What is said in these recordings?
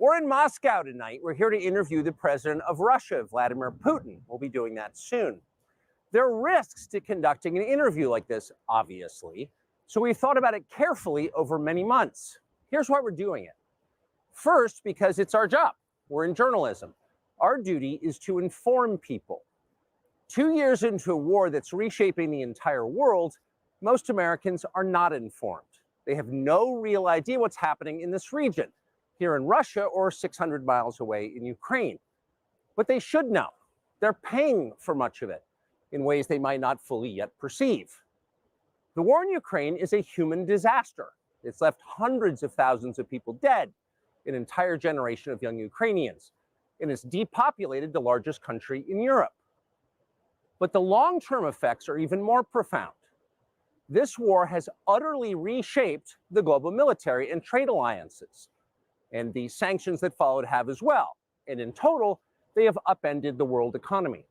We're in Moscow tonight. We're here to interview the president of Russia, Vladimir Putin. We'll be doing that soon. There are risks to conducting an interview like this, obviously, so we've thought about it carefully over many months. Here's why we're doing it. First, because it's our job. We're in journalism. Our duty is to inform people. 2 years into a war that's reshaping the entire world, most Americans are not informed. They have no real idea what's happening in this region, here in Russia or 600 miles away in Ukraine. But they should know. They're paying for much of it in ways they might not fully yet perceive. The war in Ukraine is a human disaster. It's left hundreds of thousands of people dead, an entire generation of young Ukrainians, and it's depopulated the largest country in Europe. But the long-term effects are even more profound. This war has utterly reshaped the global military and trade alliances, and the sanctions that followed have as well. And in total, they have upended the world economy.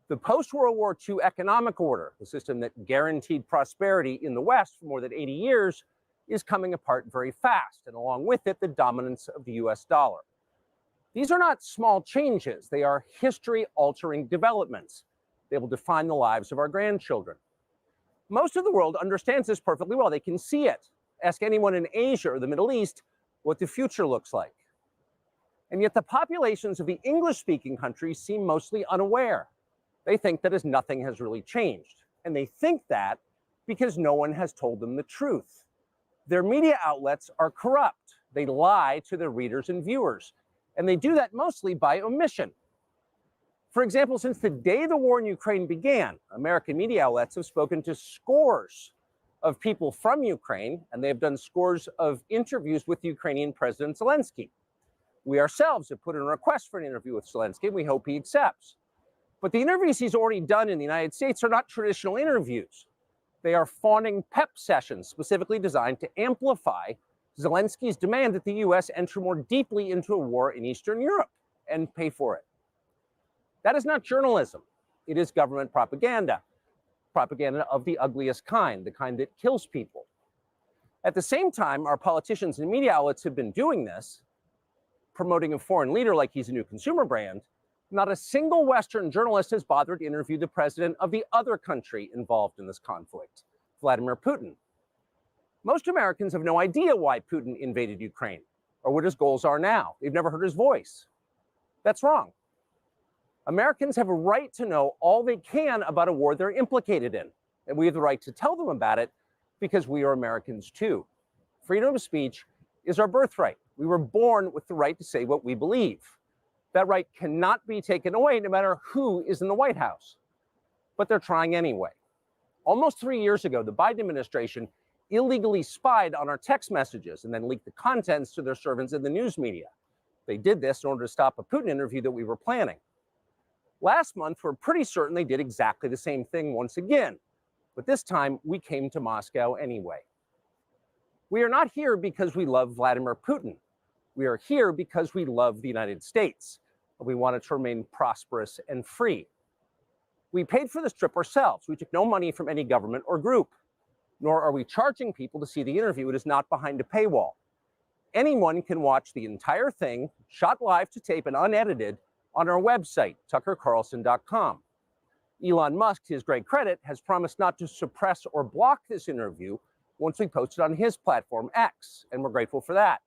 The post-World War II economic order, the system that guaranteed prosperity in the West for more than 80 years, is coming apart very fast, and along with it, the dominance of the US dollar. These are not small changes. They are history-altering developments. They will define the lives of our grandchildren. Most of the world understands this perfectly well. They can see it. Ask anyone in Asia or the Middle East what the future looks like. And yet the populations of the English-speaking countries seem mostly unaware. They think that as nothing has really changed. And they think that because no one has told them the truth. Their media outlets are corrupt. They lie to their readers and viewers. And they do that mostly by omission. For example, since the day the war in Ukraine began, American media outlets have spoken to scores of people from Ukraine, and they have done scores of interviews with Ukrainian President Zelensky. We ourselves have put in a request for an interview with Zelensky, and we hope he accepts. But the interviews he's already done in the United States are not traditional interviews. They are fawning pep sessions specifically designed to amplify Zelensky's demand that the US enter more deeply into a war in Eastern Europe and pay for it. That is not journalism. It is government propaganda. Propaganda of the ugliest kind, the kind that kills people. At the same time, our politicians and media outlets have been doing this, promoting a foreign leader like he's a new consumer brand. Not a single Western journalist has bothered to interview the president of the other country involved in this conflict, Vladimir Putin. Most Americans have no idea why Putin invaded Ukraine or what his goals are now. They've never heard his voice. That's wrong. Americans have a right to know all they can about a war they're implicated in, and we have the right to tell them about it because we are Americans too. Freedom of speech is our birthright. We were born with the right to say what we believe. That right cannot be taken away no matter who is in the White House. But they're trying anyway. Almost 3 years ago, the Biden administration illegally spied on our text messages and then leaked the contents to their servants in the news media. They did this in order to stop a Putin interview that we were planning. Last month, we're pretty certain they did exactly the same thing once again, but this time we came to Moscow anyway. We are not here because we love Vladimir Putin. We are here because we love the United States, and we want it to remain prosperous and free. We paid for this trip ourselves. We took no money from any government or group, nor are we charging people to see the interview. It is not behind a paywall. Anyone can watch the entire thing, shot live to tape and unedited, on our website, tuckercarlson.com. Elon Musk, to his great credit, has promised not to suppress or block this interview once we post it on his platform, X, and we're grateful for that.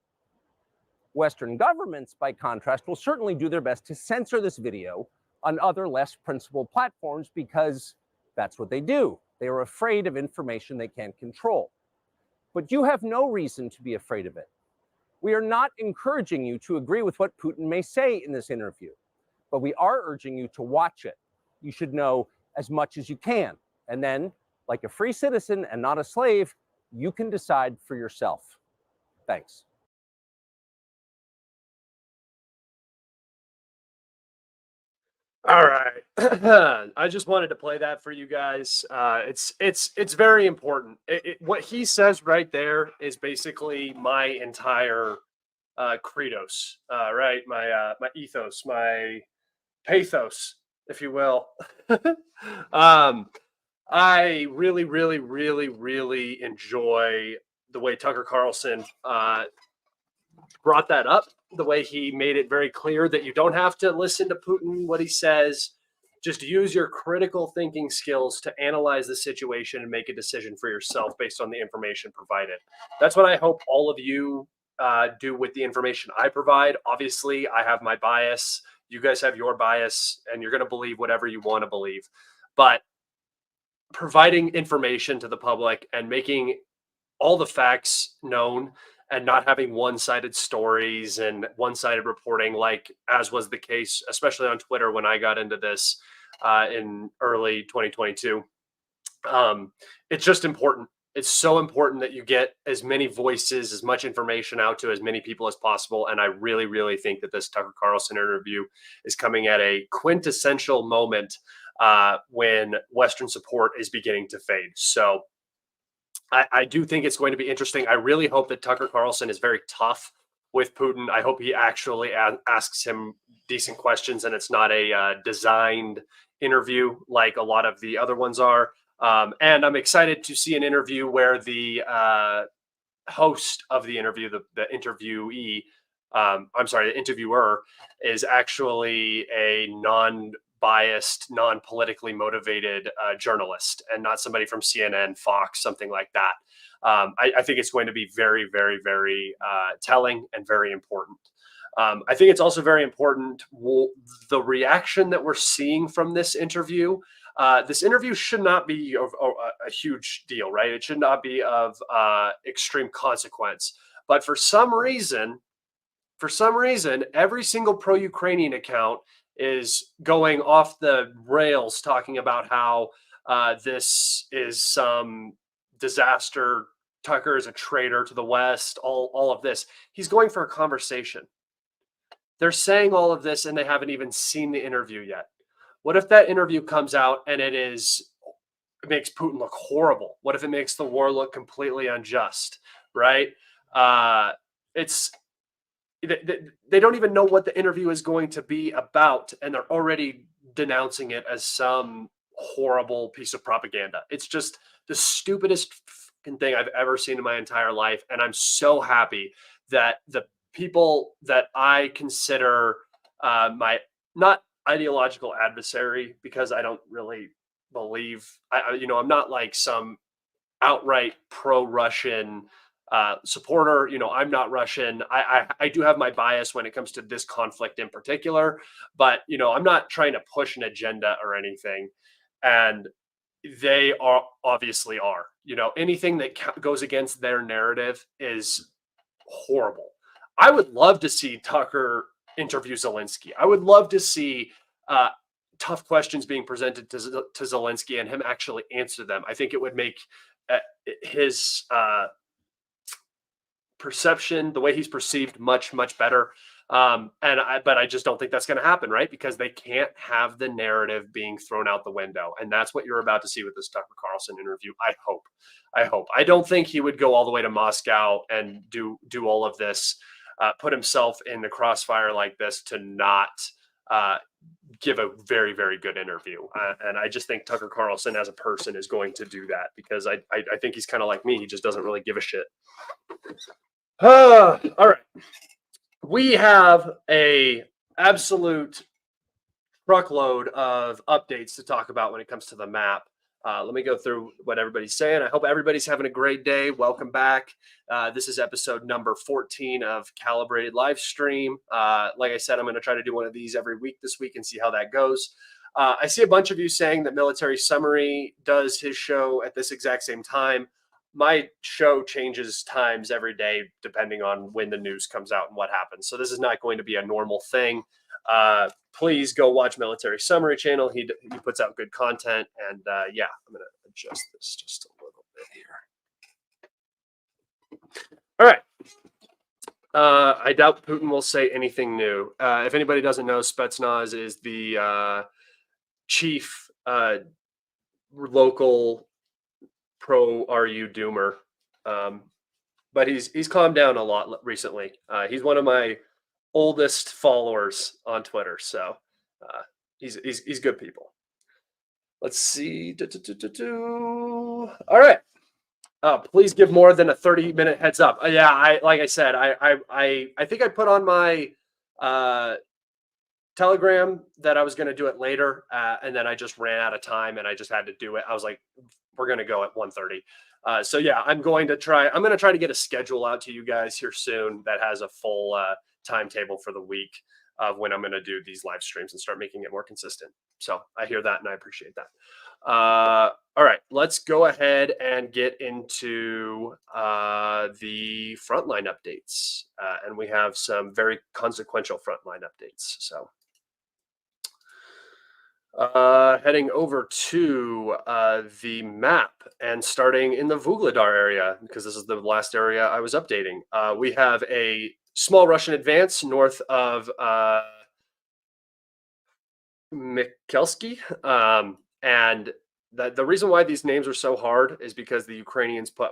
Western governments, by contrast, will certainly do their best to censor this video on other less principled platforms because that's what they do. They are afraid of information they can't control. But you have no reason to be afraid of it. We are not encouraging you to agree with what Putin may say in this interview, but we are urging you to watch it. You should know as much as you can. And then, like a free citizen and not a slave, you can decide for yourself. Thanks. All right. I just wanted to play that for you guys. It's very important. What he says right there is basically my entire credos, right? My ethos, my pathos, if you will. I really, really, really, really enjoy the way Tucker Carlson brought that up, the way he made it very clear that you don't have to listen to Putin, what he says. Just use your critical thinking skills to analyze the situation and make a decision for yourself based on the information provided. That's what I hope all of you do with the information I provide. Obviously, I have my bias. You guys have your bias, and you're going to believe whatever you want to believe. But providing information to the public and making all the facts known and not having one-sided stories and one-sided reporting, like as was the case, especially on Twitter when I got into this in early 2022. It's just important. It's so important that you get as many voices, as much information out to as many people as possible. And I really, really think that this Tucker Carlson interview is coming at a quintessential moment when Western support is beginning to fade. So I do think it's going to be interesting. I really hope that Tucker Carlson is very tough with Putin. I hope he actually asks him decent questions and it's not a designed interview like a lot of the other ones are. And I'm excited to see an interview where the host of the interview, the interviewee, the interviewer is actually a non-biased, non-politically motivated journalist and not somebody from CNN, Fox, something like that. I think it's going to be very, very, very telling and very important. I think it's also very important the reaction that we're seeing from this interview. This interview should not be a huge deal, right? It should not be of extreme consequence. But for some reason, every single pro-Ukrainian account is going off the rails talking about how this is some disaster. Tucker is a traitor to the West, all of this. He's going for a conversation. They're saying all of this and they haven't even seen the interview yet. What if that interview comes out and it makes Putin look horrible? What if it makes the war look completely unjust, right? They don't even know what the interview is going to be about, and they're already denouncing it as some horrible piece of propaganda. It's just the stupidest thing I've ever seen in my entire life, and I'm so happy that the people that I consider my not ideological adversary, because I don't really believe, I'm not like some outright pro-Russian supporter. I'm not Russian. I do have my bias when it comes to this conflict in particular, but I'm not trying to push an agenda or anything. And they obviously are. Anything that goes against their narrative is horrible. I would love to see Tucker interview Zelensky. I would love to see tough questions being presented to Zelensky and him actually answer them. I think it would make his perception, the way he's perceived, much, much better. But I just don't think that's going to happen, right? Because they can't have the narrative being thrown out the window. And that's what you're about to see with this Tucker Carlson interview. I hope. I don't think he would go all the way to Moscow and do all of this, put himself in the crossfire like this to not give a very, very good interview. And I just think Tucker Carlson as a person is going to do that, because I think he's kind of like me. He just doesn't really give a shit. All right. We have a absolute truckload of updates to talk about when it comes to the map. Let me go through what everybody's saying. I hope everybody's having a great day. Welcome back. This is episode number 14 of Kalibrated Livestream. Like I said, I'm going to try to do one of these every week this week and see how that goes. I see a bunch of you saying that Military Summary does his show at this exact same time. My show changes times every day depending on when the news comes out and what happens. So this is not going to be a normal thing. Please go watch Military Summary channel. He puts out good content. And yeah, I'm going to adjust this just a little bit here. All right. I doubt Putin will say anything new. If anybody doesn't know, Spetsnaz is the chief local pro-RU doomer. But he's calmed down a lot recently. He's one of my oldest followers on Twitter, so he's good people. Let's see. All right. Please give more than a 30-minute heads up. Yeah, like I said, I think I put on my Telegram that I was going to do it later, and then I just ran out of time, and I just had to do it. I was like, we're going to go at 1:30. So yeah, I'm going to try to get a schedule out to you guys here soon that has a full timetable for the week of when I'm going to do these live streams and start making it more consistent. So I hear that and I appreciate that. All right, let's go ahead and get into the frontline updates. And we have some very consequential frontline updates. So heading over to the map and starting in the Vuhledar area, because this is the last area I was updating. We have a small Russian advance north of Mikelsky. And the reason why these names are so hard is because the Ukrainians put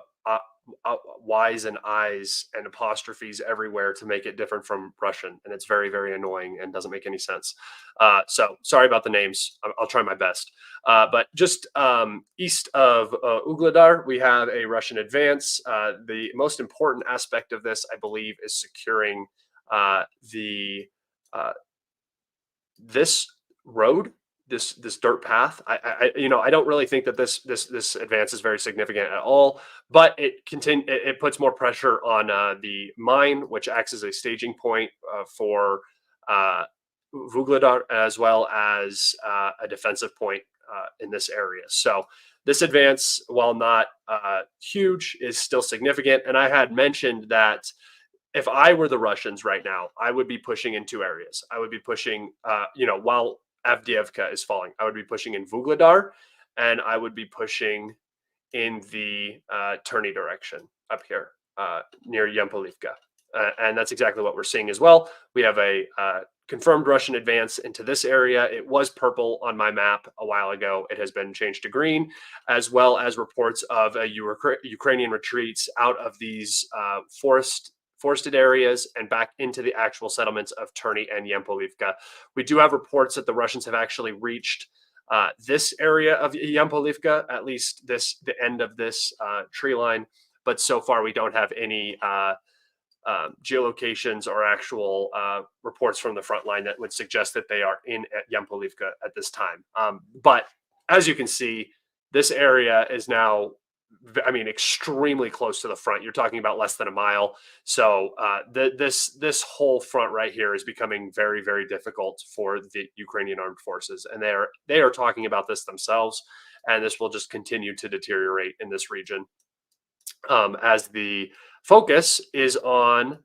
Y's and I's and apostrophes everywhere to make it different from Russian. And it's very, very annoying and doesn't make any sense. So sorry about the names. I'll try my best. But just east of Ugledar, we have a Russian advance. The most important aspect of this, I believe, is securing this road, this dirt path. I don't really think that this advance is very significant at all, but it puts more pressure on the mine, which acts as a staging point for Vuhledar, as well as a defensive point in this area. So this advance, while not huge, is still significant. And I had mentioned that if I were the Russians right now, I would be pushing in two areas. I would be pushing, while Avdeevka is falling, I would be pushing in Vuhledar, and I would be pushing in the Terny direction up here near Yempolivka. And that's exactly what we're seeing as well. We have a confirmed Russian advance into this area. It was purple on my map a while ago. It has been changed to green, as well as reports of Ukrainian retreats out of these forested areas and back into the actual settlements of Terny and Yempolivka. We do have reports that the Russians have actually reached this area of Yempolivka, at least the end of this tree line. But so far, we don't have any geolocations or actual reports from the front line that would suggest that they are in Yempolivka at this time. But as you can see, this area is now, extremely close to the front. You're talking about less than a mile. So this whole front right here is becoming very, very difficult for the Ukrainian armed forces. And they are talking about this themselves. And this will just continue to deteriorate in this region as the focus is on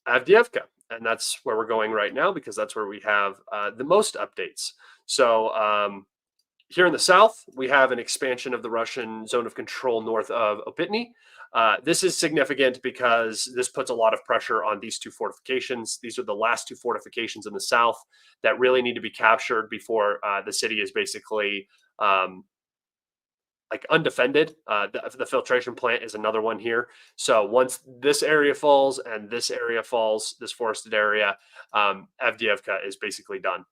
Avdeevka. And that's where we're going right now, because that's where we have the most updates. So here in the south, we have an expansion of the Russian zone of control north of Opitny. This is significant because this puts a lot of pressure on these two fortifications. These are the last two fortifications in the south that really need to be captured before the city is basically undefended. The filtration plant is another one here. So once this area falls and this area falls, this forested area, Avdeevka is basically done.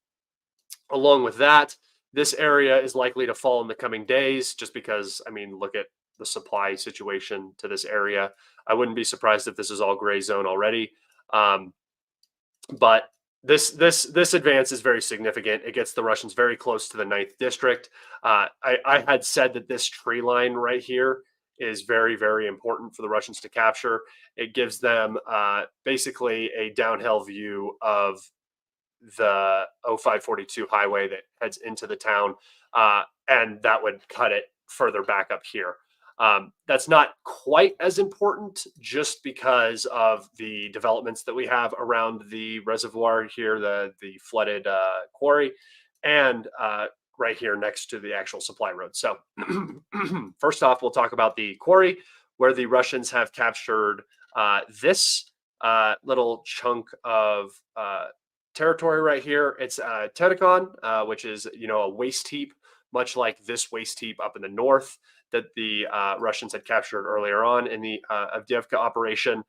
Along with that, this area is likely to fall in the coming days, just because, look at the supply situation to this area. I wouldn't be surprised if this is all gray zone already. But this advance is very significant. It gets the Russians very close to the 9th district. I had said that this tree line right here is very, very important for the Russians to capture. It gives them basically a downhill view of the 0542 highway that heads into the town, and that would cut it further back up here. That's not quite as important, just because of the developments that we have around the reservoir here, the flooded quarry, and right here next to the actual supply road. So first off, we'll talk about the quarry, where the Russians have captured this little chunk of territory right here. It's Terikon, which is a waste heap, much like this waste heap up in the north that the Russians had captured earlier on in the Avdeevka operation.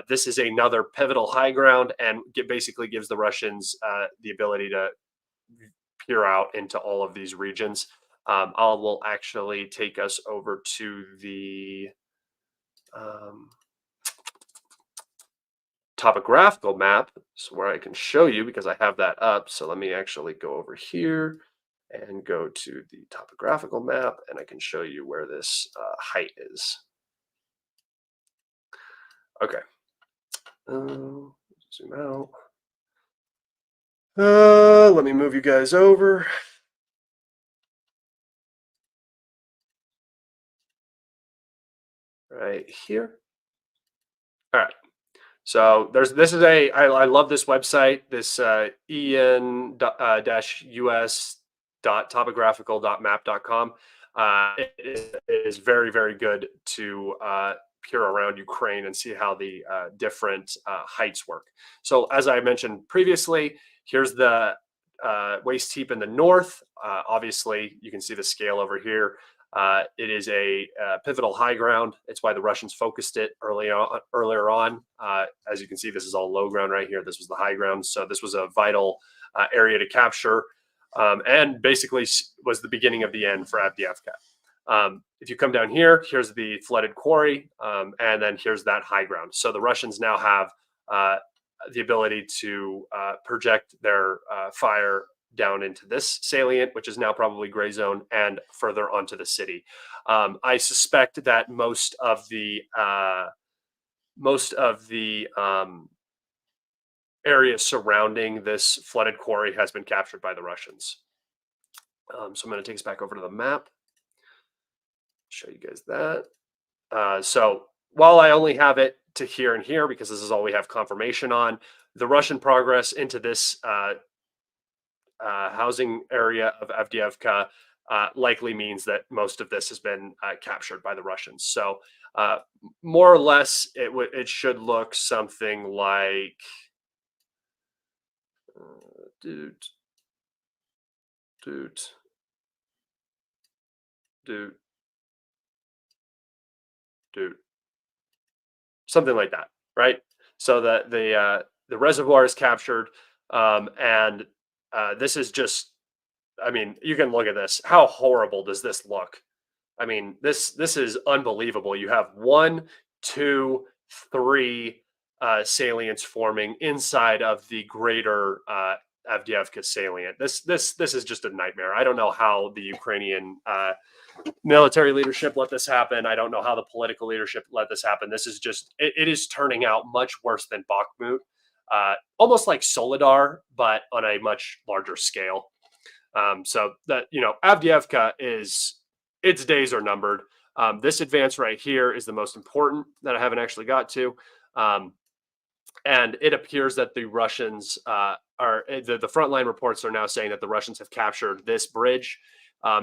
This is another pivotal high ground, and basically gives the Russians the ability to peer out into all of these regions. Will actually take us over to the topographical map is where I can show you because I have that up. So let me actually go over here and go to the topographical map, and I can show you where this height is. Okay. Zoom out. Let me move you guys over. Right here. All right. So I love this website, this en-us.topographical.map.com. It is very, very good to peer around Ukraine and see how the different heights work. So as I mentioned previously, here's the waist heap in the north. Obviously, you can see the scale over here. It is a pivotal high ground. It's why the Russians focused it earlier on. As you can see, this is all low ground right here. This was the high ground. So this was a vital area to capture, and basically was the beginning of the end for Avdeevka. If you come down here, here's the flooded quarry, and then here's that high ground. So the Russians now have the ability to project their fire down into this salient, which is now probably gray zone, and further onto the city. I suspect that most of the area surrounding this flooded quarry has been captured by the Russians. So I'm going to take us back over to the map, show you guys that. So while I only have it to here and here, because this is all we have confirmation on, the Russian progress into this housing area of Avdeevka likely means that most of this has been captured by the Russians. So more or less, it should look something like something like that, right? So that the reservoir is captured, and this is just, I mean, you can look at this. How horrible does this look? I mean, this is unbelievable. You have 1, 2, 3 salients forming inside of the greater Avdeevka salient. This is just a nightmare. I don't know how the Ukrainian military leadership let this happen. I don't know how the political leadership let this happen. This is just, it is turning out much worse than Bakhmut, almost like Soledar, but on a much larger scale. So that, Avdeevka its days are numbered. This advance right here is the most important that I haven't actually got to. And it appears that the Russians the frontline reports are now saying that the Russians have captured this bridge.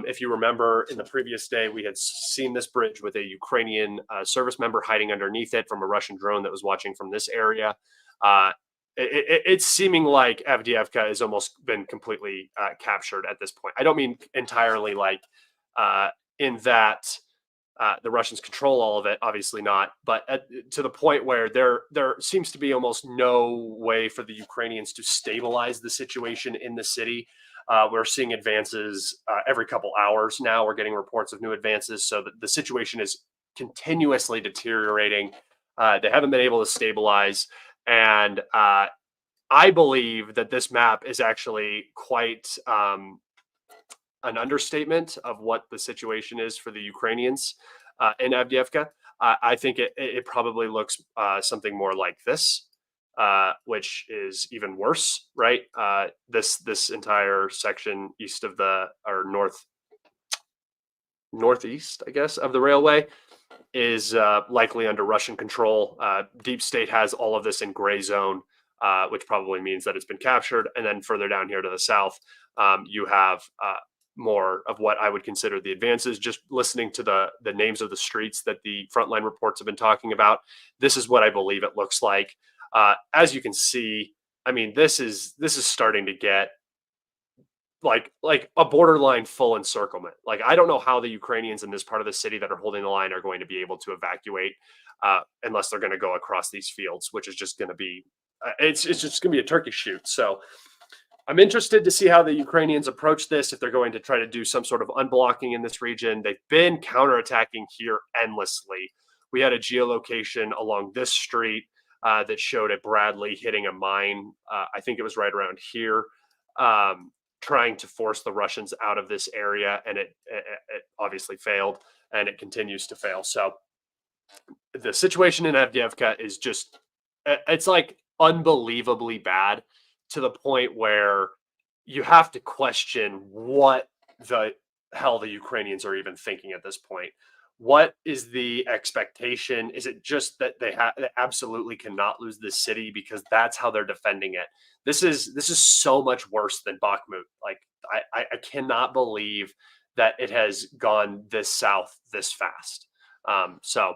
If you remember, in the previous day, we had seen this bridge with a Ukrainian service member hiding underneath it from a Russian drone that was watching from this area. It's seeming like Avdeevka has almost been completely captured at this point. I don't mean entirely like in that the Russians control all of it, obviously not, but to the point where there seems to be almost no way for the Ukrainians to stabilize the situation in the city. We're seeing advances every couple hours now. We're getting reports of new advances, so the situation is continuously deteriorating. They haven't been able to stabilize, and I believe that this map is actually quite an understatement of what the situation is for the Ukrainians in Avdeevka. I think it probably looks something more like this, which is even worse, right? This entire section east of or northeast, I guess, of the railway is likely under Russian control. Deep State has all of this in gray zone, which probably means that it's been captured. And then further down here to the south, you have more of what I would consider the advances. Just listening to the names of the streets that the frontline reports have been talking about, this is what I believe it looks like. As you can see, I mean, this is starting to get like a borderline full encirclement. Like, I don't know how the Ukrainians in this part of the city that are holding the line are going to be able to evacuate unless they're going to go across these fields, which is just going to be, it's just going to be a turkey shoot. So I'm interested to see how the Ukrainians approach this, if they're going to try to do some sort of unblocking in this region. They've been counterattacking here endlessly, we had a geolocation along this street that showed a Bradley hitting a mine. I think it was right around here, trying to force the Russians out of this area, and it obviously failed, and it continues to fail. So the situation in Avdeevka is just, it's like unbelievably bad, to the point where you have to question what the hell the Ukrainians are even thinking at this point. What is the expectation? Is it just that they absolutely cannot lose this city because that's how they're defending it? This is so much worse than Bakhmut. Like I cannot believe that it has gone this south this fast. So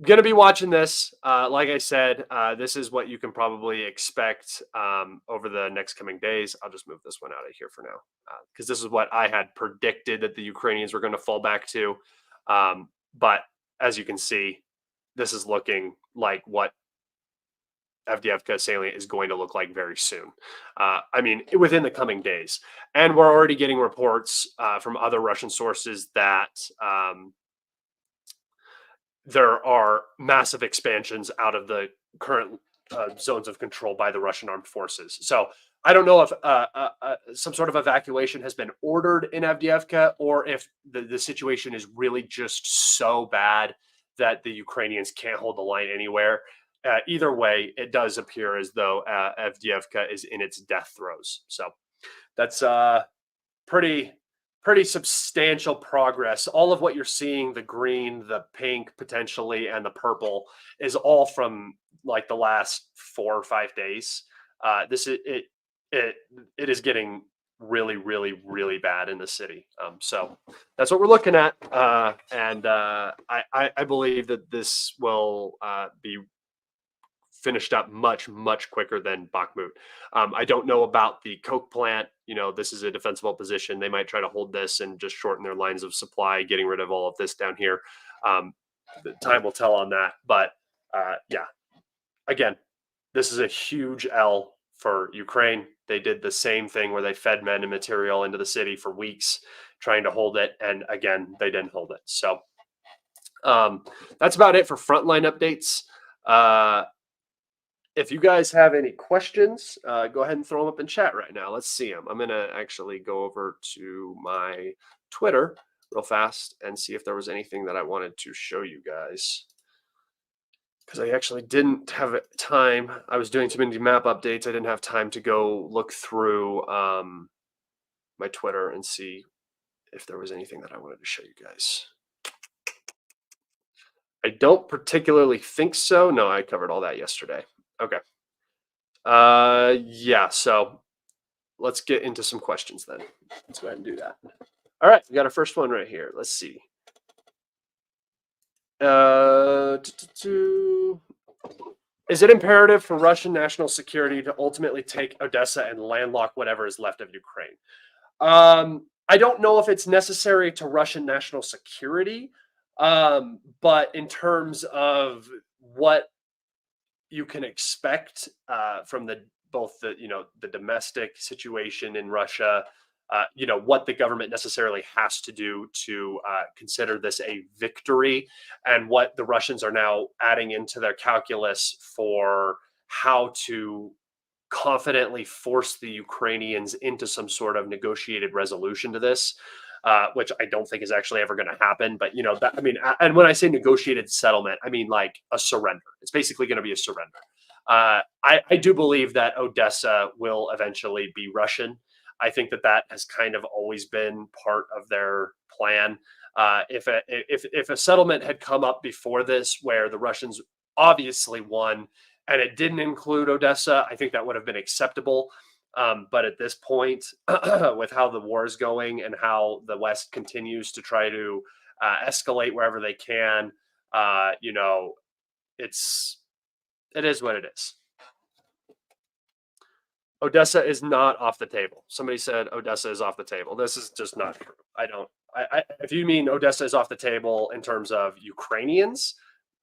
going to be watching this. Like I said, this is what you can probably expect over the next coming days. I'll just move this one out of here for now, because this is what I had predicted that the Ukrainians were going to fall back to. But as you can see, this is looking like what Avdeevka salient is going to look like very soon. I mean, within the coming days. And we're already getting reports from other Russian sources that there are massive expansions out of the current zones of control by the Russian armed forces. So I don't know if some sort of evacuation has been ordered in Avdeevka, or if the situation is really just so bad that the Ukrainians can't hold the line anywhere. Either way, it does appear as though Avdeevka is in its death throes. So that's pretty substantial progress. All of what you're seeing, the green, the pink potentially, and the purple, is all from like the last 4 or 5 days. It is getting really, really, really bad in the city. So that's what we're looking at, and I believe that this will be finished up much quicker than Bakhmut. I don't know about the coke plant. You know, this is a defensible position. They might try to hold this and just shorten their lines of supply, getting rid of all of this down here. The time will tell on that. But yeah, again, this is a huge L for Ukraine. They did the same thing where they fed men and material into the city for weeks, trying to hold it. And again, they didn't hold it. So that's about it for frontline updates. If you guys have any questions, go ahead and throw them up in chat right now. Let's see them. I'm going to actually go over to my Twitter real fast and see if there was anything that I wanted to show you guys, because I actually didn't have time. I was doing too many map updates. I didn't have time to go look through my Twitter and see if there was anything that I wanted to show you guys. I don't particularly think so. No, I covered all that yesterday. Okay. Yeah, so let's get into some questions then. Let's go ahead and do that. All right, we got our first one right here. Let's see. Is it imperative for Russian national security to ultimately take Odessa and landlock whatever is left of Ukraine? I don't know if it's necessary to Russian national security, but in terms of what you can expect from both the domestic situation in Russia, what the government necessarily has to do to consider this a victory, and what the Russians are now adding into their calculus for how to confidently force the Ukrainians into some sort of negotiated resolution to this. Which I don't think is actually ever going to happen. But, and when I say negotiated settlement, I mean like a surrender. It's basically going to be a surrender. I do believe that Odessa will eventually be Russian. I think that has kind of always been part of their plan. If a settlement had come up before this where the Russians obviously won and it didn't include Odessa, I think that would have been acceptable. But at this point, with how the war is going and how the West continues to try to escalate wherever they can, it is what it is. Odessa is not off the table. Somebody said Odessa is off the table. This is just not true. If you mean Odessa is off the table in terms of Ukrainians,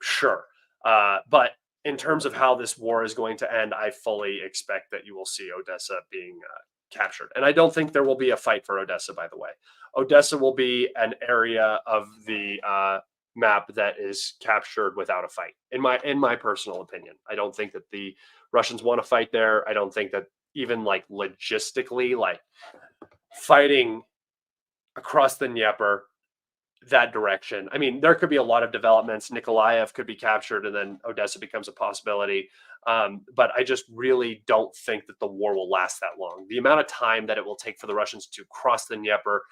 sure. But in terms of how this war is going to end, I fully expect that you will see Odessa being captured. And I don't think there will be a fight for Odessa, by the way. Odessa will be an area of the map that is captured without a fight. In my personal opinion, I don't think that the Russians want to fight there. I don't think that even like logistically, like fighting across the Dnieper that direction. I mean, there could be a lot of developments. Nikolaev could be captured, and then Odessa becomes a possibility. But I just really don't think that the war will last that long. The amount of time that it will take for the Russians to cross the Dnieper,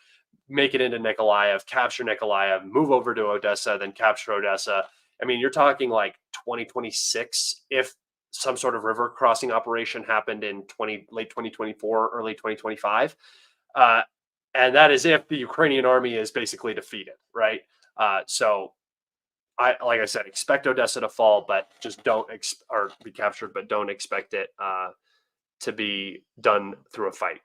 make it into Nikolaev, capture Nikolaev, move over to Odessa, then capture Odessa. I mean, you're talking like 2026 if some sort of river crossing operation happened in late 2024, early 2025. And that is if the Ukrainian army is basically defeated, right? So like I said, expect Odessa to fall, but just don't or be captured, but don't expect it to be done through a fight.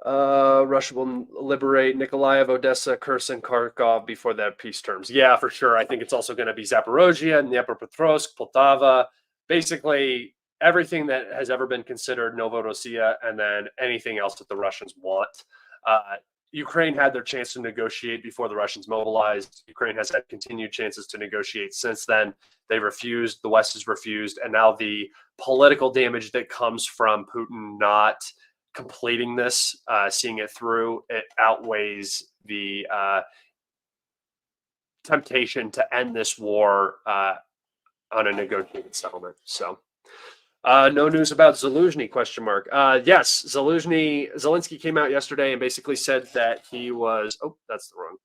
Russia will liberate Nikolaev, Odessa, Kherson, Kharkov before their peace terms. Yeah, for sure. I think it's also going to be Zaporozhye, Dnepropetrovsk, Poltava, basically everything that has ever been considered Novorossiya, and then anything else that the Russians want. Ukraine had their chance to negotiate before the Russians mobilized. Ukraine has had continued chances to negotiate since then. They refused. The West has refused. And now the political damage that comes from Putin not completing this, seeing it through, it outweighs the temptation to end this war on a negotiated settlement. So no news about Zaluzhny, ? Yes, Zelensky came out yesterday and basically said that he was, that's the wrong.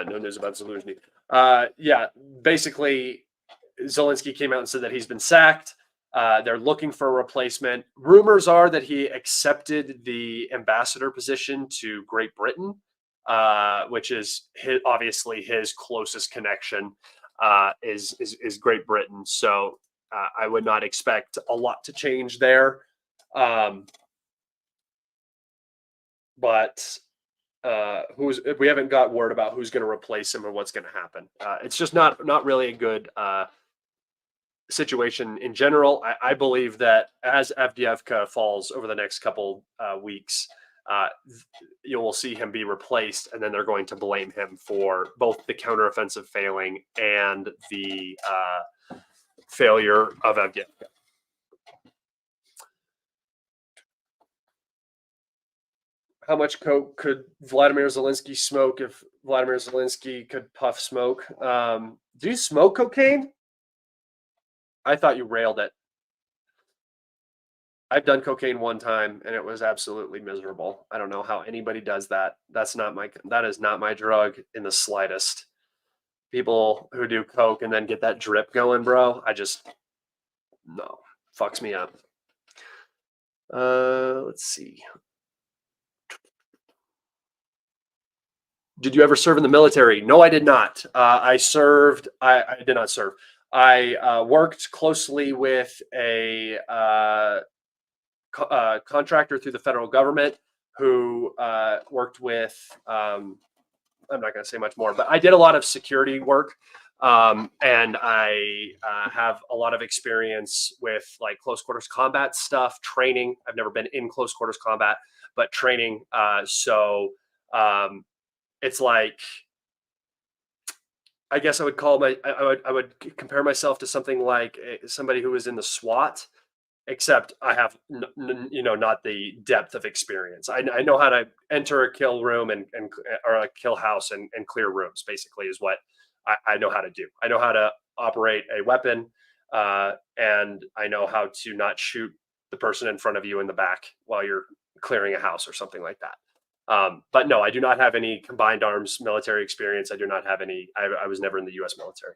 No news about Zaluzhny. Yeah, basically Zelensky came out and said that he's been sacked. They're looking for a replacement. Rumors are that he accepted the ambassador position to Great Britain, which is obviously his closest connection is Great Britain. So I would not expect a lot to change there. But we haven't got word about who's going to replace him or what's going to happen. It's just not really a good situation in general. I believe that as Avdeevka falls over the next couple weeks, you will see him be replaced, and then they're going to blame him for both the counteroffensive failing and the failure of Avdeevka. How much coke could Vladimir Zelensky smoke if Vladimir Zelensky could puff smoke? Do you smoke cocaine? I thought you railed it. I've done cocaine one time and it was absolutely miserable. I don't know how anybody does that. That is not my drug in the slightest. People who do coke and then get that drip going, bro, no, fucks me up. Let's see. Did you ever serve in the military? No, I did not. I did not serve. I worked closely with a contractor through the federal government who worked with, I'm not going to say much more, but I did a lot of security work. And I have a lot of experience with like close quarters combat stuff, training. I've never been in close quarters combat, but training. It's like, I guess I would call I would compare myself to something like somebody who was in the SWAT, except I have not the depth of experience. I know how to enter a kill room or a kill house and clear rooms. Basically, is what I know how to do. I know how to operate a weapon, and I know how to not shoot the person in front of you in the back while you're clearing a house or something like that. But no, I do not have any combined arms military experience. I do not have any. I was never in the U.S. military.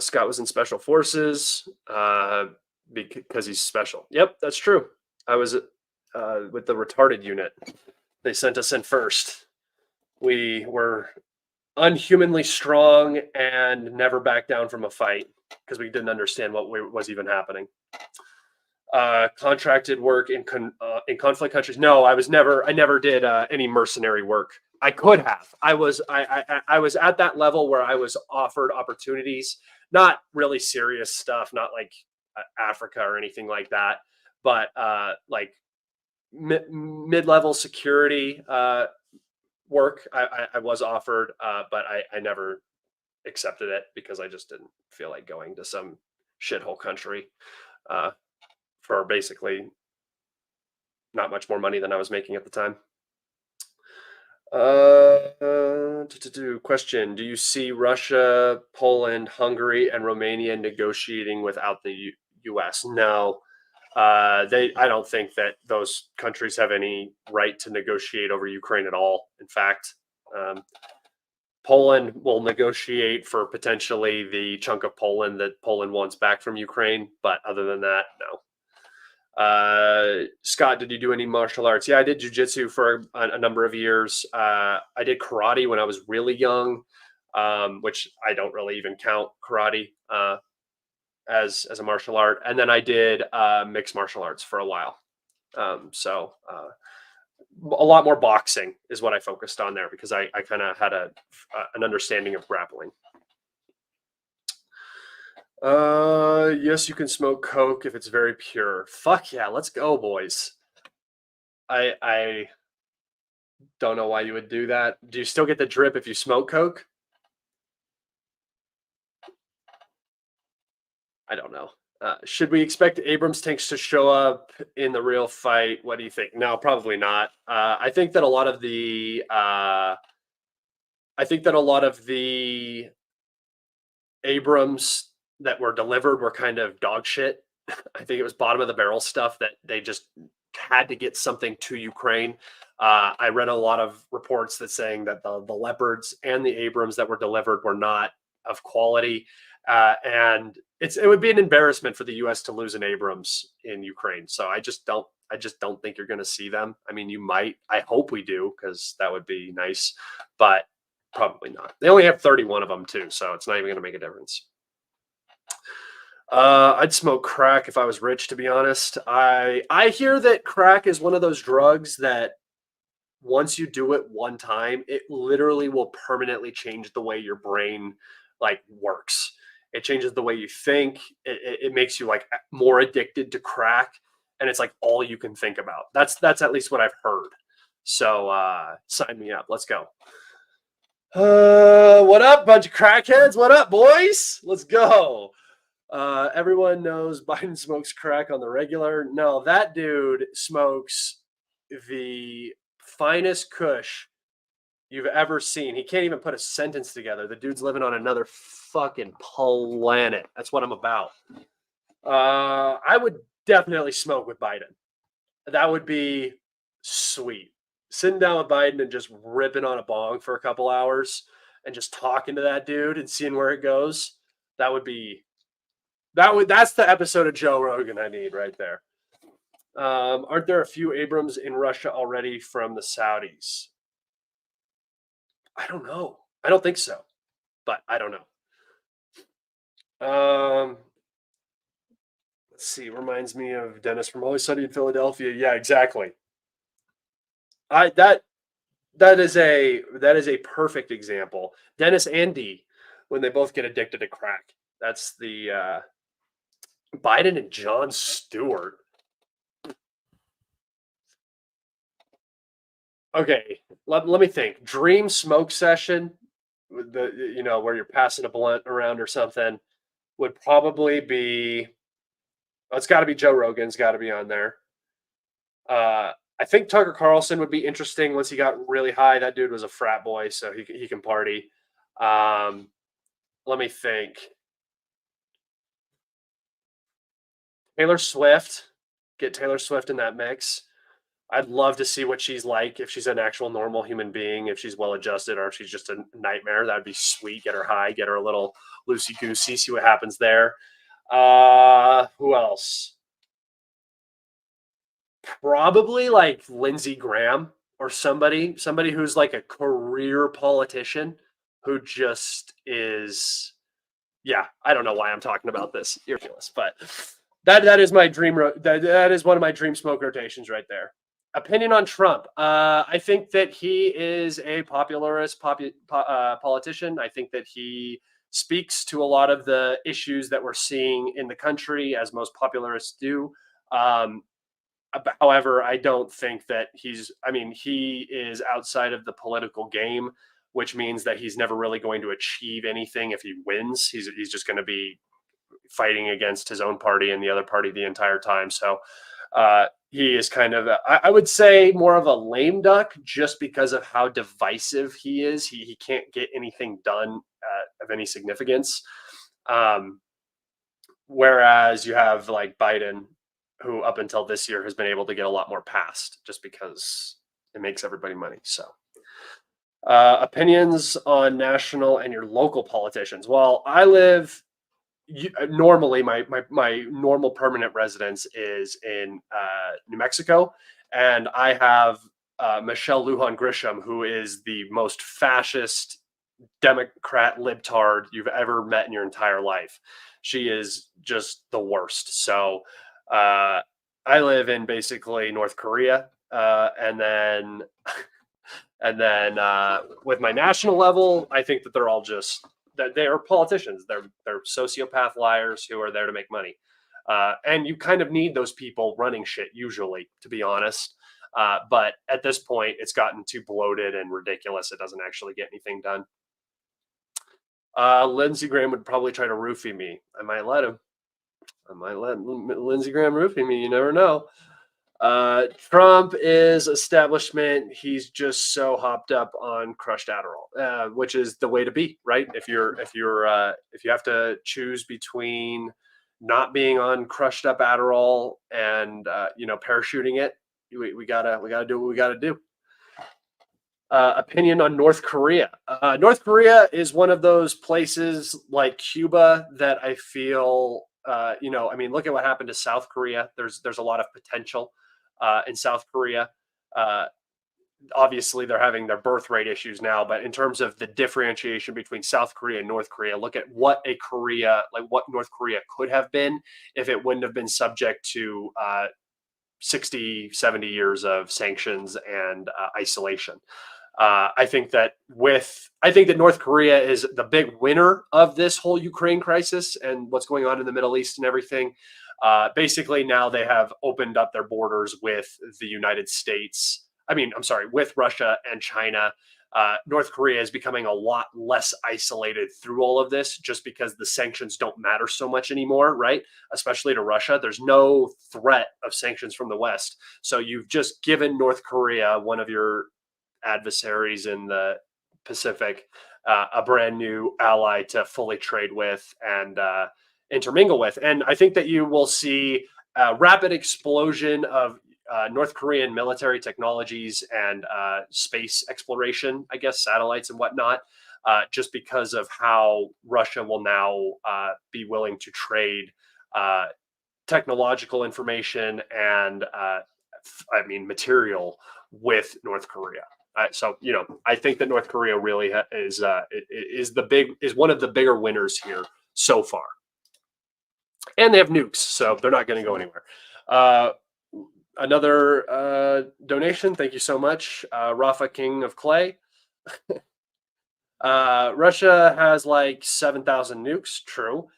Scott was in special forces because he's special. Yep, that's true. I was with the retarded unit. They sent us in first. We were unhumanly strong and never backed down from a fight because we didn't understand what was even happening. Contracted work in conflict countries. No, I never did any mercenary work. I could have. I was at that level where I was offered opportunities, not really serious stuff, not like Africa or anything like that, but like mid-level security work. I was offered, but I never accepted it because I just didn't feel like going to some shithole country for basically not much more money than I was making at the time. Question: do you see Russia, Poland, Hungary, and Romania negotiating without the U.S.? No. I don't think that those countries have any right to negotiate over Ukraine at all. In fact, Poland will negotiate for potentially the chunk of Poland that Poland wants back from Ukraine, but other than that, no. Scott, did you do any martial arts? Yeah, I did jujitsu for a number of years. I did karate when I was really young, which I don't really even count karate as a martial art. And then I did mixed martial arts for a while. So a lot more boxing is what I focused on there because I kind of had an understanding of grappling. Yes, you can smoke coke if it's very pure. Fuck yeah, let's go, boys. I don't know why you would do that. Do you still get the drip if you smoke coke? I don't know. Should we expect Abrams tanks to show up in the real fight? What do you think? No, probably not. I think that a lot of the Abrams that were delivered were kind of dog shit. I think it was bottom of the barrel stuff that they just had to get something to Ukraine. I read a lot of reports that saying that the Leopards and the Abrams that were delivered were not of quality. And it would be an embarrassment for the U.S. to lose an Abrams in Ukraine. So I just don't think you're going to see them. I mean, you might. I hope we do because that would be nice, but probably not. They only have 31 of them too, so it's not even going to make a difference. I'd smoke crack if I was rich, to be honest. I hear that crack is one of those drugs that once you do it one time, it literally will permanently change the way your brain like works. It changes the way you think. It makes you like more addicted to crack, and it's like all you can think about. That's at least what I've heard. So sign me up. Let's go. What up, bunch of crackheads? What up, boys? Let's go. Everyone knows Biden smokes crack on the regular. No, that dude smokes the finest kush you've ever seen. He can't even put a sentence together. The dude's living on another fucking planet. That's what I'm about. I would definitely smoke with Biden. That would be sweet. Sitting down with Biden and just ripping on a bong for a couple hours and just talking to that dude and seeing where it goes. That's the episode of Joe Rogan I need right there. Aren't there a few Abrams in Russia already from the Saudis? I don't know. I don't think so, but I don't know. Let's see. Reminds me of Dennis from Always Sunny in Philadelphia. Yeah, exactly. That is a perfect example. Dennis and Dee, when they both get addicted to crack. That's the Biden and Jon Stewart. Okay, let me think. Dream smoke session, where you're passing a blunt around or something, would probably be. It's got to be Joe Rogan's got to be on there. I think Tucker Carlson would be interesting once he got really high. That dude was a frat boy, so he can party. Let me think. Taylor Swift. Get Taylor Swift in that mix. I'd love to see what she's like, if she's an actual normal human being, if she's well adjusted, or if she's just a nightmare. That'd be sweet. Get her high, get her a little loosey goosey, see what happens there. Who else? Probably like Lindsey Graham or somebody who's like a career politician who just is. Yeah, I don't know why I'm talking about this. You're ridiculous, but that is my dream. That is one of my dream smoke rotations right there. Opinion on Trump. I think that he is a popularist politician. I think that he speaks to a lot of the issues that we're seeing in the country, as most popularists do. However, I don't think that he is outside of the political game, which means that he's never really going to achieve anything if he wins. He's just going to be fighting against his own party and the other party the entire time. So he is kind of, I would say, more of a lame duck just because of how divisive he is. He can't get anything done of any significance. Whereas you have like Biden, who up until this year has been able to get a lot more passed just because it makes everybody money. So opinions on national and your local politicians. Well, I live normally my normal permanent residence is in New Mexico, and I have Michelle Lujan Grisham, who is the most fascist Democrat libtard you've ever met in your entire life. She is just the worst. So I live in basically North Korea, and then with my national level, I think that they're all just that they are politicians. They're sociopath liars who are there to make money, and you kind of need those people running shit usually, to be honest. But at this point, it's gotten too bloated and ridiculous. It doesn't actually get anything done. Lindsey Graham would probably try to roofie me. I might let him. I might let Lindsey Graham roofie me. You never know. Trump is establishment. He's just so hopped up on crushed Adderall, which is the way to be, right? If you have to choose between not being on crushed up Adderall and parachuting it, we gotta do what we gotta do. Opinion on North Korea. North Korea is one of those places like Cuba that I feel, look at what happened to South Korea. There's a lot of potential in South Korea. Obviously, they're having their birth rate issues now, but in terms of the differentiation between South Korea and North Korea, look at what what North Korea could have been if it wouldn't have been subject to 60, 70 years of sanctions and isolation. I think that North Korea is the big winner of this whole Ukraine crisis and what's going on in the Middle East and everything. Basically, now they have opened up their borders with the United States. With Russia and China. North Korea is becoming a lot less isolated through all of this just because the sanctions don't matter so much anymore, right? Especially to Russia. There's no threat of sanctions from the West. So you've just given North Korea, one of your adversaries in the Pacific, a brand new ally to fully trade with and intermingle with. And I think that you will see a rapid explosion of North Korean military technologies and space exploration, I guess, satellites and whatnot, just because of how Russia will now be willing to trade technological information and material with North Korea. I think that North Korea really is one of the bigger winners here so far, and they have nukes, so they're not going to go anywhere. Another donation. Thank you so much, Rafa King of Clay. Russia has like 7,000 nukes. True.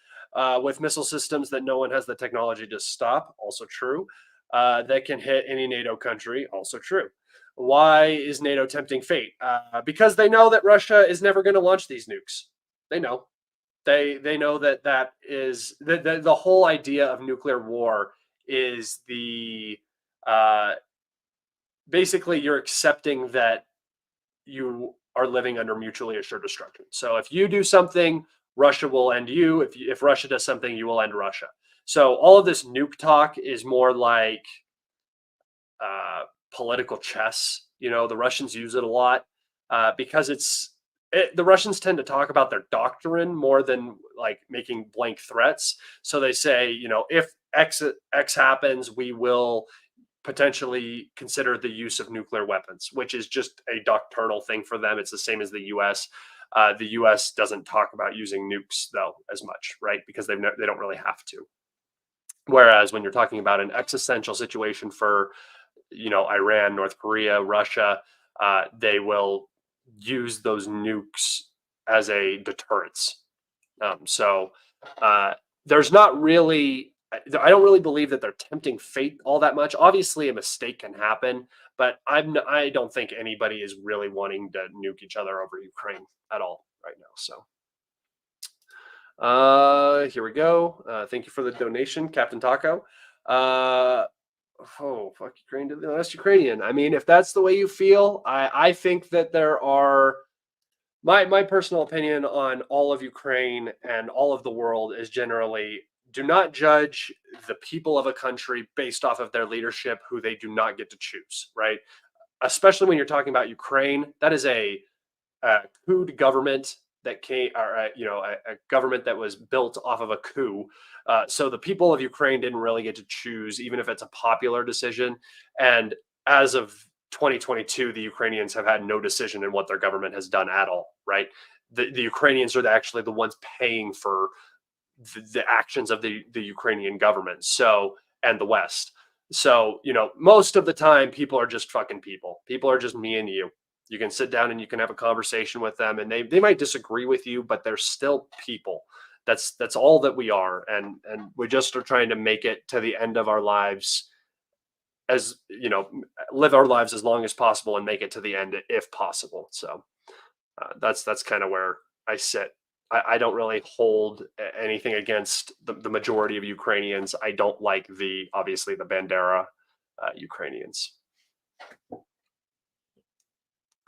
With missile systems that no one has the technology to stop. Also true. That can hit any NATO country. Also true. Why is NATO tempting fate? Because they know that Russia is never going to launch these nukes. They know. They know that is the whole idea of nuclear war is basically you're accepting that you are living under mutually assured destruction. So if you do something, Russia will end you. If Russia does something, you will end Russia. So all of this nuke talk is more like political chess. The Russians use it a lot because the Russians tend to talk about their doctrine more than like making blank threats. So they say, if X happens, we will potentially consider the use of nuclear weapons, which is just a doctrinal thing for them. It's the same as the U.S. The U.S. doesn't talk about using nukes though as much, right? Because they don't really have to. Whereas when you're talking about an existential situation for Iran, North Korea, Russia, they will use those nukes as a deterrence. So there's not really I don't really believe that they're tempting fate all that much. Obviously, a mistake can happen, but I don't think anybody is really wanting to nuke each other over Ukraine at all right now. So, here we go. Thank you for the donation, Captain Taco. Oh, fuck Ukraine to the last Ukrainian. I mean, if that's the way you feel, I think that there are. My personal opinion on all of Ukraine and all of the world is generally do not judge the people of a country based off of their leadership who they do not get to choose, right? Especially when you're talking about Ukraine, that is a coup government that came, or a government that was built off of a coup. So the people of Ukraine didn't really get to choose, even if it's a popular decision. And as of 2022, the Ukrainians have had no decision in what their government has done at all. Right? The Ukrainians are actually the ones paying for the actions of the Ukrainian government. So and the West. So most of the time, people are just fucking people. People are just me and you. You can sit down and you can have a conversation with them, and they might disagree with you, but they're still people. That's all that we are, and we just are trying to make it to the end of our lives, as live our lives as long as possible and make it to the end if possible. So that's kind of where I sit. I don't really hold anything against the majority of Ukrainians. I don't like obviously the Bandera Ukrainians.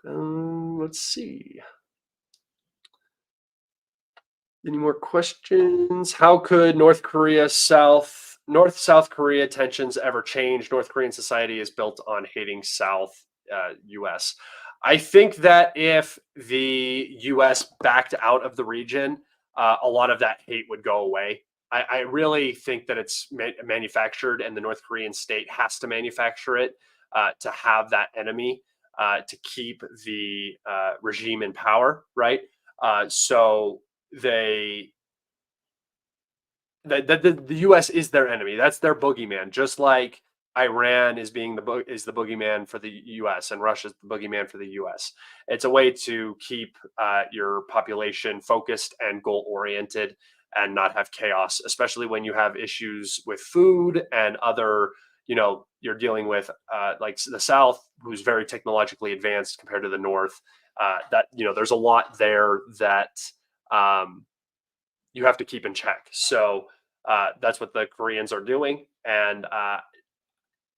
Let's see. Any more questions? How could North South Korea tensions ever change? North Korean society is built on hating South U.S. I think that if the U.S. backed out of the region, a lot of that hate would go away. I really think that it's manufactured, and the North Korean state has to manufacture it to have that enemy. To keep the regime in power, right? So the U.S. is their enemy. That's their boogeyman. Just like Iran is the boogeyman for the U.S. and Russia is the boogeyman for the U.S. It's a way to keep your population focused and goal oriented and not have chaos, especially when you have issues with food and other. You're dealing with like the South, who's very technologically advanced compared to the North. That there's a lot there that you have to keep in check. So that's what the Koreans are doing. And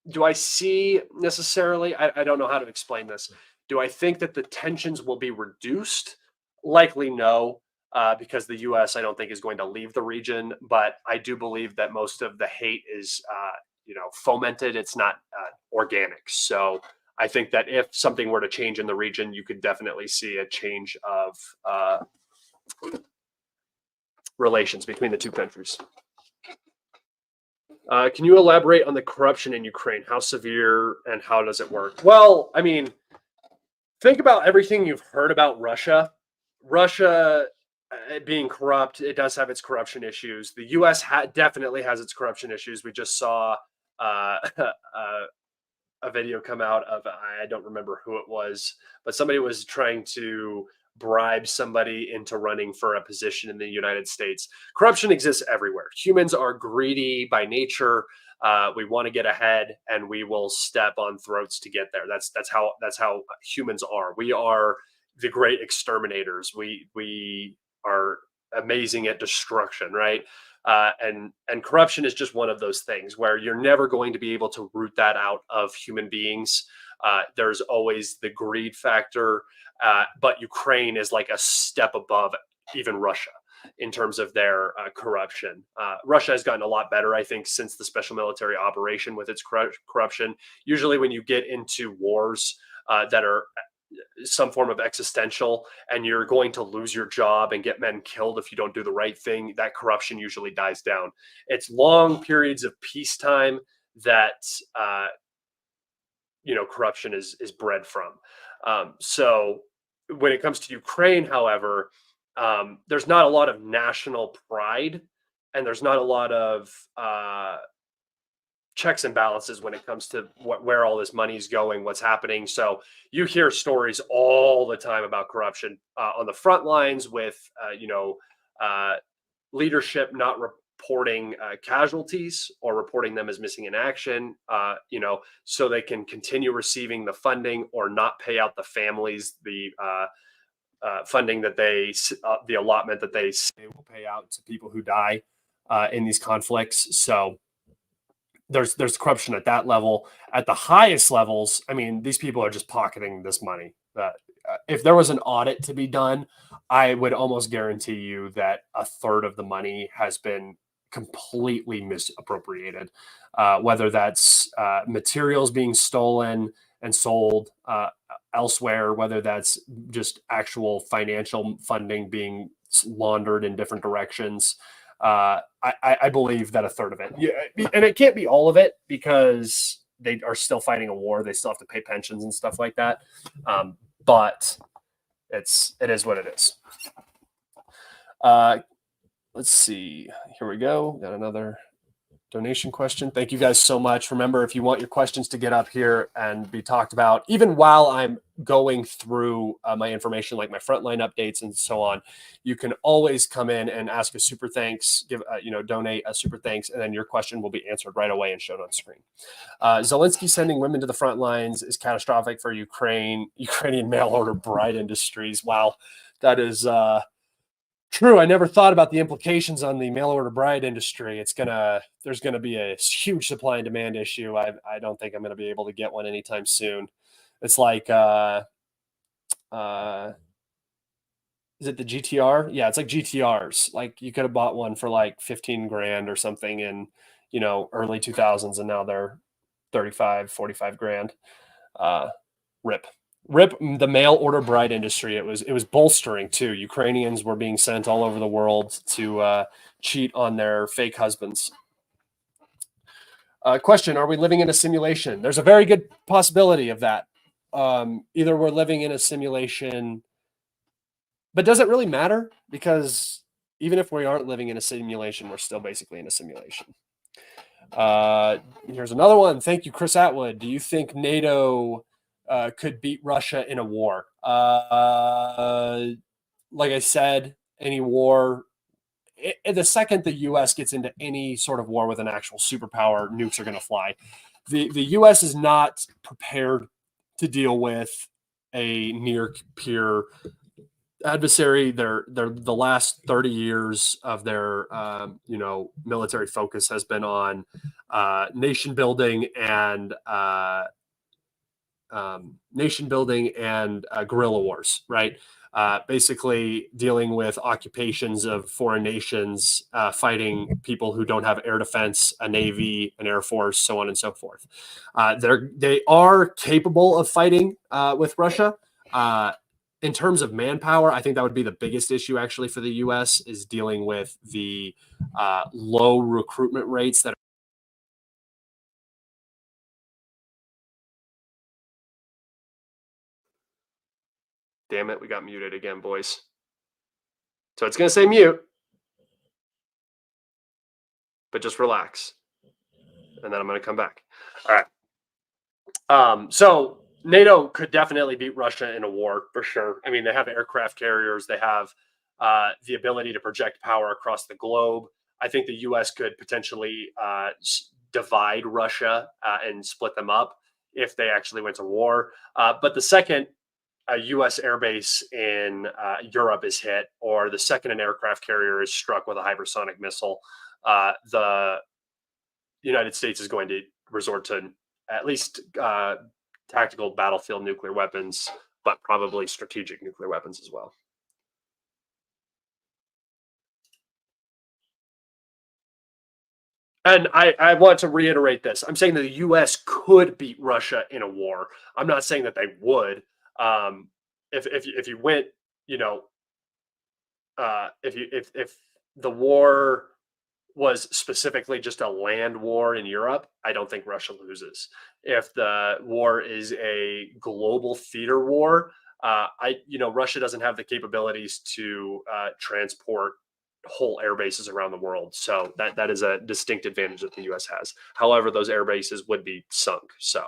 do I see necessarily? I don't know how to explain this. Do I think that the tensions will be reduced? Likely no. Because the U.S. I don't think is going to leave the region, but I do believe that most of the hate is fomented. It's not organic. So I think that if something were to change in the region, you could definitely see a change of relations between the two countries. Can you elaborate on the corruption in Ukraine? How severe and how does it work? Well, I mean, think about everything you've heard about Russia. Russia being corrupt, it does have its corruption issues. The U.S. definitely has its corruption issues. We just saw a video come out of, I don't remember who it was, but somebody was trying to bribe somebody into running for a position in the United States. Corruption exists everywhere. Humans are greedy by nature. We want to get ahead, and we will step on throats to get there. That's how humans are. We are the great exterminators. We are amazing at destruction, right? And corruption is just one of those things where you're never going to be able to root that out of human beings. There's always the greed factor, but Ukraine is like a step above even Russia in terms of their corruption. Russia has gotten a lot better, I think, since the special military operation with its corruption. Usually when you get into wars that are some form of existential and you're going to lose your job and get men killed if you don't do the right thing, that corruption usually dies down. It's long periods of peacetime that corruption is bred from. So when it comes to Ukraine, however, there's not a lot of national pride, and there's not a lot of checks and balances when it comes to where all this money is going, what's happening. So you hear stories all the time about corruption on the front lines with, leadership not reporting casualties or reporting them as missing in action, so they can continue receiving the funding or not pay out the families the funding that the allotment that they say will pay out to people who die in these conflicts. So there's corruption at that level. At the highest levels, I mean, these people are just pocketing this money. If there was an audit to be done, I would almost guarantee you that a third of the money has been completely misappropriated, whether that's materials being stolen and sold elsewhere, whether that's just actual financial funding being laundered in different directions. I believe that a third of it, and it can't be all of it because they are still fighting a war. They still have to pay pensions and stuff like that. But it is what it is. Let's see. Here we go. Got another donation question. Thank you guys so much. Remember, if you want your questions to get up here and be talked about, even while I'm going through my information, like my frontline updates and so on, you can always come in and ask a super thanks, donate a super thanks, and then your question will be answered right away and shown on screen. Zelensky sending women to the front lines is catastrophic for Ukrainian mail order bride industries. Wow, that is true. I never thought about the implications on the mail order bride industry. There's gonna be a huge supply and demand issue. I don't think I'm gonna be able to get one anytime soon. It's like is it the GTR? Yeah, it's like GTRs. Like you could have bought one for like 15 grand or something in early 2000s, and now they're 35, 45 grand. Rip the mail order bride industry. It was bolstering too. Ukrainians were being sent all over the world to cheat on their fake husbands. Question: are we living in a simulation? There's a very good possibility of that. Either we're living in a simulation, but does it really matter? Because even if we aren't living in a simulation, we're still basically in a simulation. Here's another one. Thank you, Chris Atwood. Do you think NATO could beat Russia in a war? Like I said, any war, the second the U.S. gets into any sort of war with an actual superpower, nukes are going to fly. The U.S. is not prepared to deal with a near peer adversary. They're the last 30 years of their military focus has been on nation building and guerrilla wars, right? Basically dealing with occupations of foreign nations, fighting people who don't have air defense, a navy, an air force, so on and so forth. They are capable of fighting with Russia. In terms of manpower, I think that would be the biggest issue actually for the U.S. is dealing with the low recruitment rates that. Damn it, we got muted again, boys. So it's going to say mute, but just relax. And then I'm going to come back. All right. So NATO could definitely beat Russia in a war for sure. I mean, they have aircraft carriers. They have the ability to project power across the globe. I think the U.S. could potentially divide Russia and split them up if they actually went to war. But the second a U.S. airbase in Europe is hit, or the second an aircraft carrier is struck with a hypersonic missile, the United States is going to resort to at least tactical battlefield nuclear weapons, but probably strategic nuclear weapons as well. And I want to reiterate this. I'm saying that the U.S. could beat Russia in a war. I'm not saying that they would. If you went, if the war was specifically just a land war in Europe, I don't think Russia loses. If the war is a global theater war, Russia doesn't have the capabilities to transport whole air bases around the world. So that is a distinct advantage that the U.S. has. However, those air bases would be sunk. So.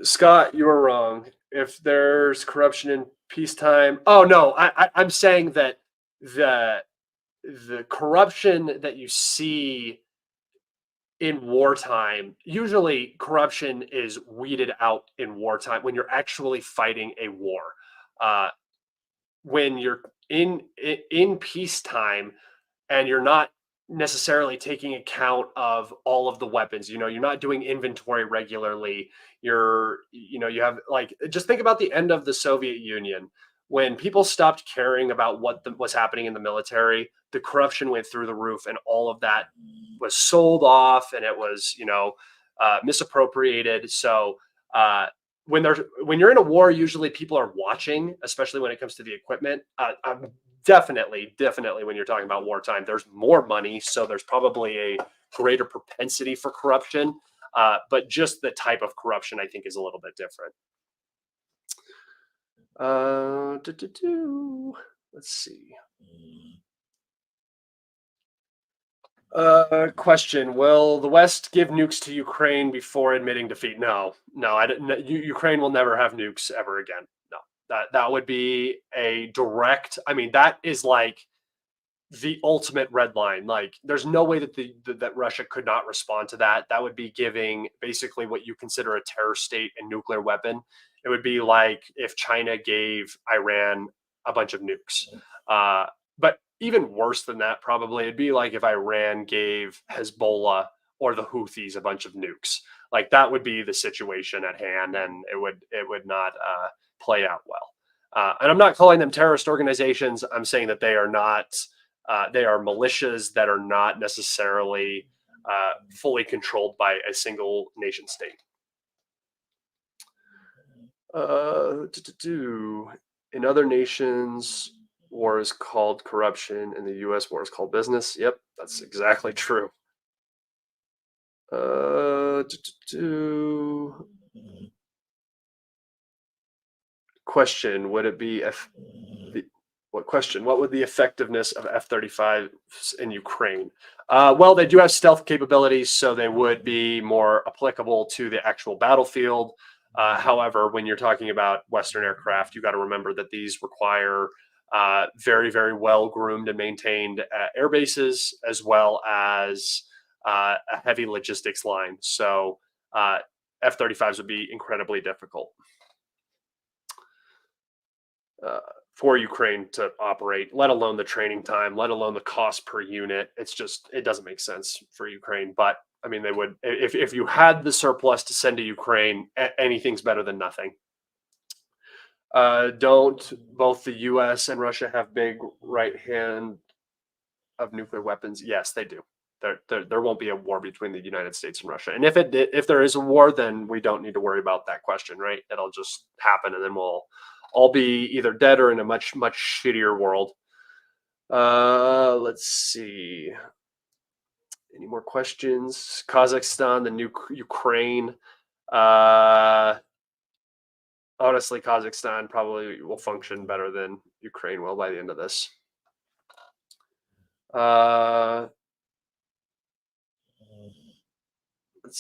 Scott, you were wrong. If there's corruption in peacetime, oh no, I'm saying that the corruption that you see in wartime, usually corruption is weeded out in wartime when you're actually fighting a war. Uh, when you're in peacetime and you're not necessarily taking account of all of the weapons, you're not doing inventory regularly. You have, like, just think about the end of the Soviet Union. When people stopped caring about what was happening in the military, the corruption went through the roof, and all of that was sold off, and it was misappropriated. So when you're in a war, usually people are watching, especially when it comes to the equipment. Definitely when you're talking about wartime, there's more money, so there's probably a greater propensity for corruption. But just the type of corruption, I think, is a little bit different. Let's see. Question: will the West give nukes to Ukraine before admitting defeat? No. Ukraine will never have nukes ever again. No, that would be a direct. I mean, that is like the ultimate red line. Like, there's no way that that Russia could not respond to that. That would be giving basically what you consider a terror state a nuclear weapon. It would be like if China gave Iran a bunch of nukes. But even worse than that, probably, it'd be like if Iran gave Hezbollah or the Houthis a bunch of nukes. Like, that would be the situation at hand, and it would not play out well. And I'm not calling them terrorist organizations. I'm saying that they are not. They are militias that are not necessarily fully controlled by a single nation state. In other nations, war is called corruption. In the U.S., war is called business. Yep, that's exactly true. Question: would it be what would the effectiveness of F-35s in Ukraine? Well, they do have stealth capabilities, so they would be more applicable to the actual battlefield. However, when you're talking about Western aircraft, you got to remember that these require very, very well groomed and maintained air bases, as well as a heavy logistics line. So F-35s would be incredibly difficult for Ukraine to operate, let alone the training time, let alone the cost per unit. It doesn't make sense for Ukraine. But I mean, they would, if you had the surplus to send to Ukraine, anything's better than nothing. Don't both the U.S. and Russia have big right hand of nuclear weapons? Yes, they do. There won't be a war between the United States and Russia. And if there is a war, then we don't need to worry about that question, right? It'll just happen, and then we'll all be either dead or in a much, much shittier world. Let's see. Any more questions? Kazakhstan, the new Ukraine. Honestly, Kazakhstan probably will function better than Ukraine will by the end of this. Let's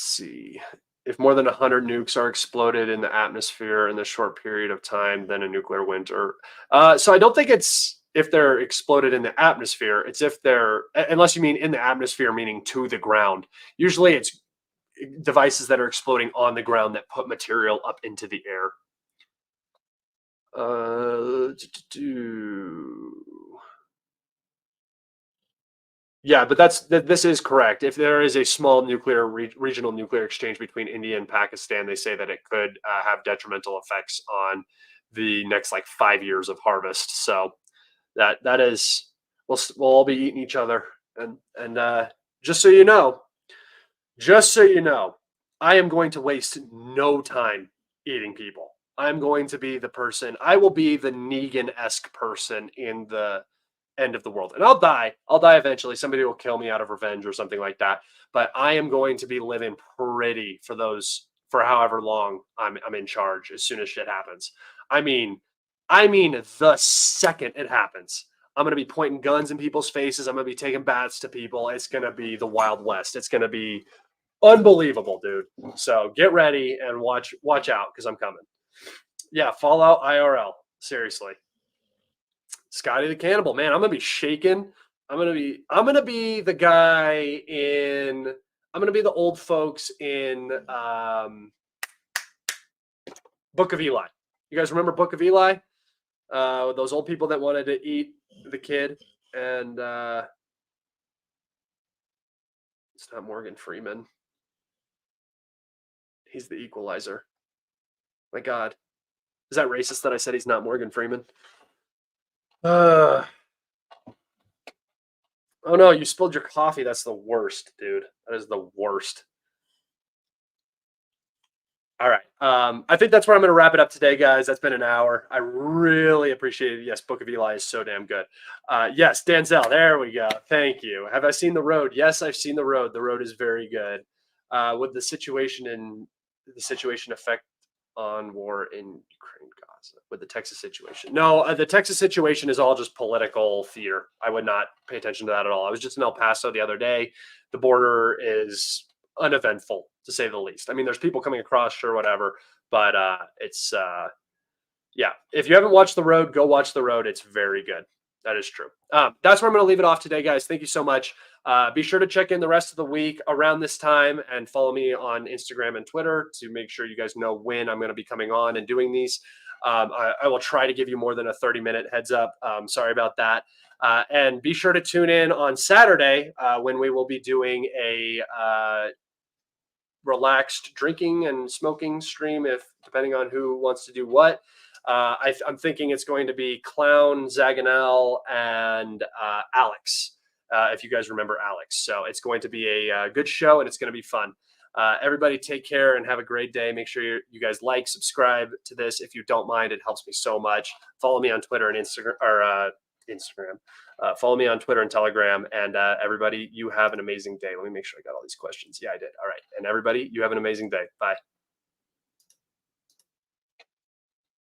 see. If more than 100 nukes are exploded in the atmosphere in the short period of time, then a nuclear winter. So I don't think it's if they're exploded in the atmosphere. It's if they're, unless you mean in the atmosphere, meaning to the ground. Usually it's devices that are exploding on the ground that put material up into the air. Yeah, but this is correct. If there is a small regional nuclear exchange between India and Pakistan, they say that it could have detrimental effects on the next 5 years of harvest. So that is, we'll all be eating each other. And just so you know, I am going to waste no time eating people. I'm going to be the person. I will be the Negan-esque person in the end of the world, and I'll die eventually. Somebody will kill me out of revenge or something like that, but I am going to be living pretty for however long I'm in charge. As soon as shit happens, I mean the second it happens, I'm going to be pointing guns in people's faces. I'm going to be taking baths to people. It's going to be the Wild West. It's going to be unbelievable, dude. So get ready and watch out, because I'm coming. Yeah, Fallout IRL, seriously. Scotty the Cannibal, man, I'm gonna be shaking I'm gonna be the guy in. I'm gonna be the old folks in Book of Eli. You guys remember Book of Eli? Those old people that wanted to eat the kid, and it's not Morgan Freeman. He's the equalizer. My God, is that racist that I said he's not Morgan Freeman? Oh no, you spilled your coffee. That's the worst, dude. That is the worst. All right. I think that's where I'm going to wrap it up today, guys. That's been an hour. I really appreciate it. Yes, Book of Eli is so damn good. Yes, Danzel. There we go. Thank you. Have I seen The Road? Yes, I've seen The Road. The Road is very good. Would the situation affect on war in Ukraine, Gaza, with the Texas situation? No, the Texas situation is all just political theater. I would not pay attention to that at all. I was just in El Paso the other day. The border is uneventful, to say the least. I mean, there's people coming across, sure, whatever, but it's yeah. If you haven't watched The Road, go watch The Road. It's very good. That is true. That's where I'm going to leave it off today, guys. Thank you so much. Be sure to check in the rest of the week around this time and follow me on Instagram and Twitter to make sure you guys know when I'm going to be coming on and doing these. I will try to give you more than a 30-minute heads up. Sorry about that. And be sure to tune in on Saturday when we will be doing a relaxed drinking and smoking stream, if depending on who wants to do what. I'm thinking it's going to be Clown, Zaganel, and Alex, if you guys remember Alex. So it's going to be a good show, and it's going to be fun. Everybody take care and have a great day. Make sure you guys like, subscribe to this. If you don't mind, it helps me so much. Follow me on Twitter and Instagram. Follow me on Twitter and Telegram. And everybody, you have an amazing day. Let me make sure I got all these questions. Yeah, I did. All right. And everybody, you have an amazing day. Bye.